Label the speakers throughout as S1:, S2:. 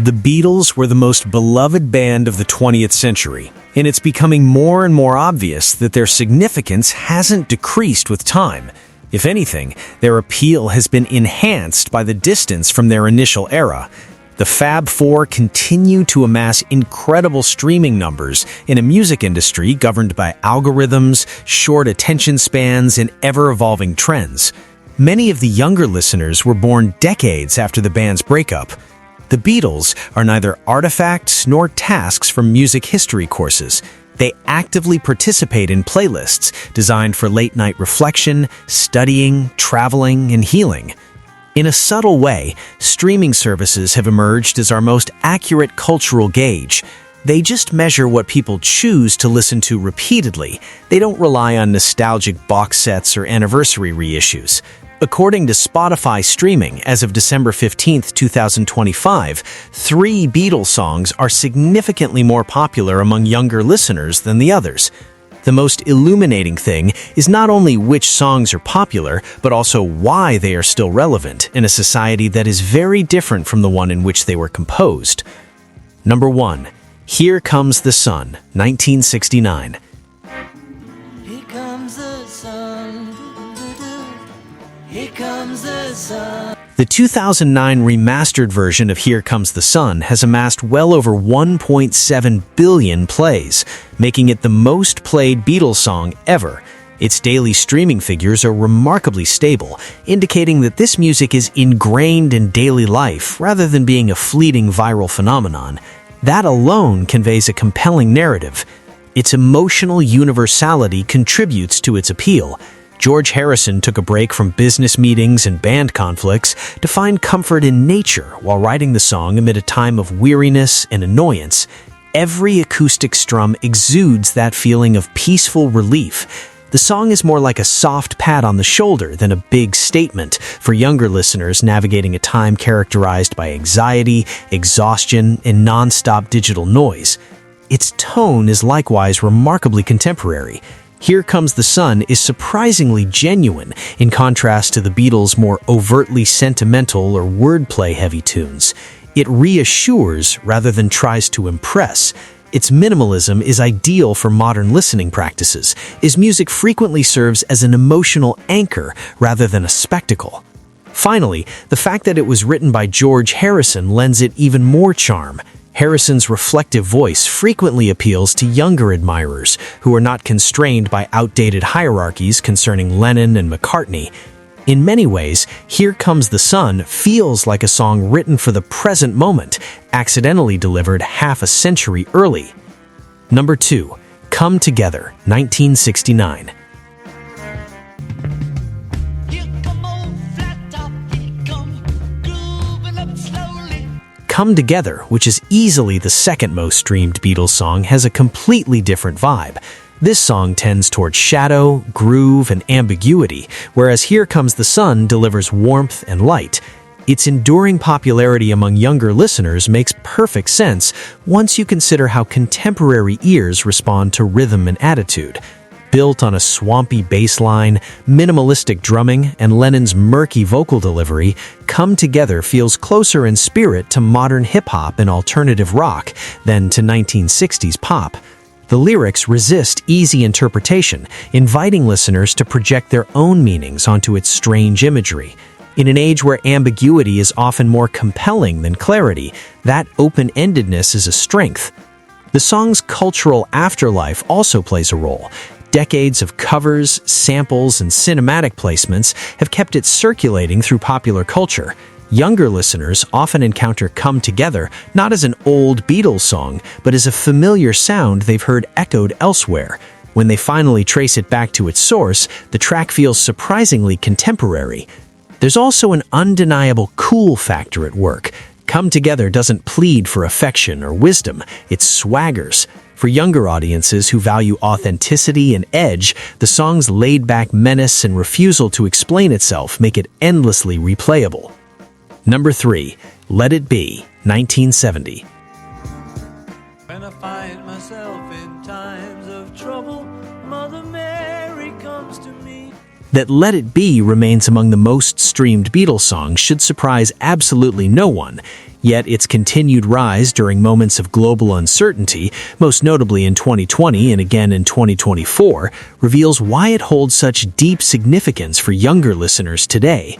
S1: The Beatles were the most beloved band of the 20th century, and it's becoming more and more obvious that their significance hasn't decreased with time. If anything, their appeal has been enhanced by the distance from their initial era. The Fab Four continue to amass incredible streaming numbers in a music industry governed by algorithms, short attention spans, and ever-evolving trends. Many of the younger listeners were born decades after the band's breakup. The Beatles are neither artifacts nor tasks from music history courses. They actively participate in playlists designed for late-night reflection, studying, traveling, and healing. In a subtle way, streaming services have emerged as our most accurate cultural gauge. They just measure what people choose to listen to repeatedly. They don't rely on nostalgic box sets or anniversary reissues. According to Spotify streaming, as of December 15, 2025, 3 Beatles songs are significantly more popular among younger listeners than the others. The most illuminating thing is not only which songs are popular, but also why they are still relevant in a society that is very different from the one in which they were composed. Number 1. Here Comes the Sun, 1969.
S2: Here comes the sun. Here comes the sun.
S1: The 2009 remastered version of Here Comes the Sun has amassed well over 1.7 billion plays, making it the most played Beatles song ever. Its daily streaming figures are remarkably stable, indicating that this music is ingrained in daily life rather than being a fleeting viral phenomenon. That alone conveys a compelling narrative. Its emotional universality contributes to its appeal. George Harrison took a break from business meetings and band conflicts to find comfort in nature while writing the song amid a time of weariness and annoyance. Every acoustic strum exudes that feeling of peaceful relief. The song is more like a soft pat on the shoulder than a big statement for younger listeners navigating a time characterized by anxiety, exhaustion, and non-stop digital noise. Its tone is likewise remarkably contemporary. Here Comes the Sun is surprisingly genuine in contrast to the Beatles' more overtly sentimental or wordplay-heavy tunes. It reassures rather than tries to impress. Its minimalism is ideal for modern listening practices, as music frequently serves as an emotional anchor rather than a spectacle. Finally, the fact that it was written by George Harrison lends it even more charm. Harrison's reflective voice frequently appeals to younger admirers who are not constrained by outdated hierarchies concerning Lennon and McCartney. In many ways, Here Comes the Sun feels like a song written for the present moment, accidentally delivered half a century early. Number 2. Come Together, 1969. Come Together, which is easily the second most streamed Beatles song, has a completely different vibe. This song tends towards shadow, groove, and ambiguity, whereas Here Comes the Sun delivers warmth and light. Its enduring popularity among younger listeners makes perfect sense once you consider how contemporary ears respond to rhythm and attitude. Built on a swampy bass line, minimalistic drumming, and Lennon's murky vocal delivery, Come Together feels closer in spirit to modern hip-hop and alternative rock than to 1960s pop. The lyrics resist easy interpretation, inviting listeners to project their own meanings onto its strange imagery. In an age where ambiguity is often more compelling than clarity, that open-endedness is a strength. The song's cultural afterlife also plays a role. Decades of covers, samples, and cinematic placements have kept it circulating through popular culture. Younger listeners often encounter Come Together not as an old Beatles song, but as a familiar sound they've heard echoed elsewhere. When they finally trace it back to its source, the track feels surprisingly contemporary. There's also an undeniable cool factor at work. Come Together doesn't plead for affection or wisdom, it swaggers. For younger audiences who value authenticity and edge, the song's laid-back menace and refusal to explain itself make it endlessly replayable. Number 3. Let It Be, 1970.
S2: When I find myself in times of trouble, Mother Mary comes to me.
S1: That Let It Be remains among the most streamed Beatles songs should surprise absolutely no one, yet its continued rise during moments of global uncertainty, most notably in 2020 and again in 2024, reveals why it holds such deep significance for younger listeners today.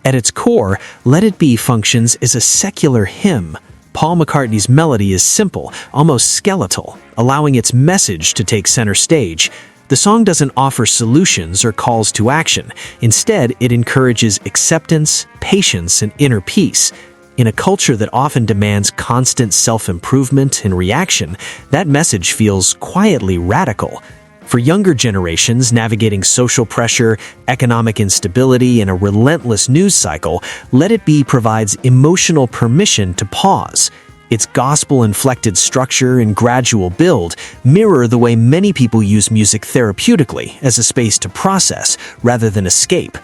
S1: At its core, Let It Be functions as a secular hymn. Paul McCartney's melody is simple, almost skeletal, allowing its message to take center stage. The song doesn't offer solutions or calls to action. Instead, it encourages acceptance, patience, and inner peace. In a culture that often demands constant self-improvement and reaction, that message feels quietly radical. For younger generations navigating social pressure, economic instability, and a relentless news cycle, Let It Be provides emotional permission to pause. Its gospel-inflected structure and gradual build mirror the way many people use music therapeutically as a space to process rather than escape.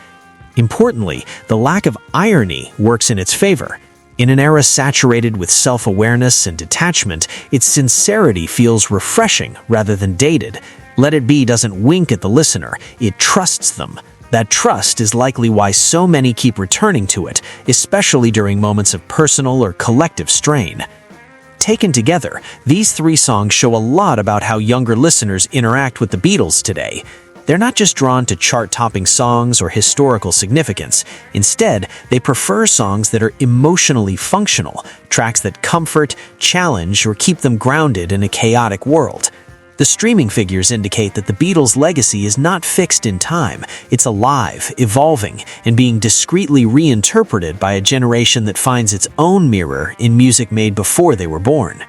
S1: Importantly, the lack of irony works in its favor. In an era saturated with self-awareness and detachment, its sincerity feels refreshing rather than dated. Let It Be doesn't wink at the listener, it trusts them. That trust is likely why so many keep returning to it, especially during moments of personal or collective strain. Taken together, these three songs show a lot about how younger listeners interact with the Beatles today. They're not just drawn to chart-topping songs or historical significance. Instead, they prefer songs that are emotionally functional, tracks that comfort, challenge, or keep them grounded in a chaotic world. The streaming figures indicate that the Beatles' legacy is not fixed in time. It's alive, evolving, and being discreetly reinterpreted by a generation that finds its own mirror in music made before they were born.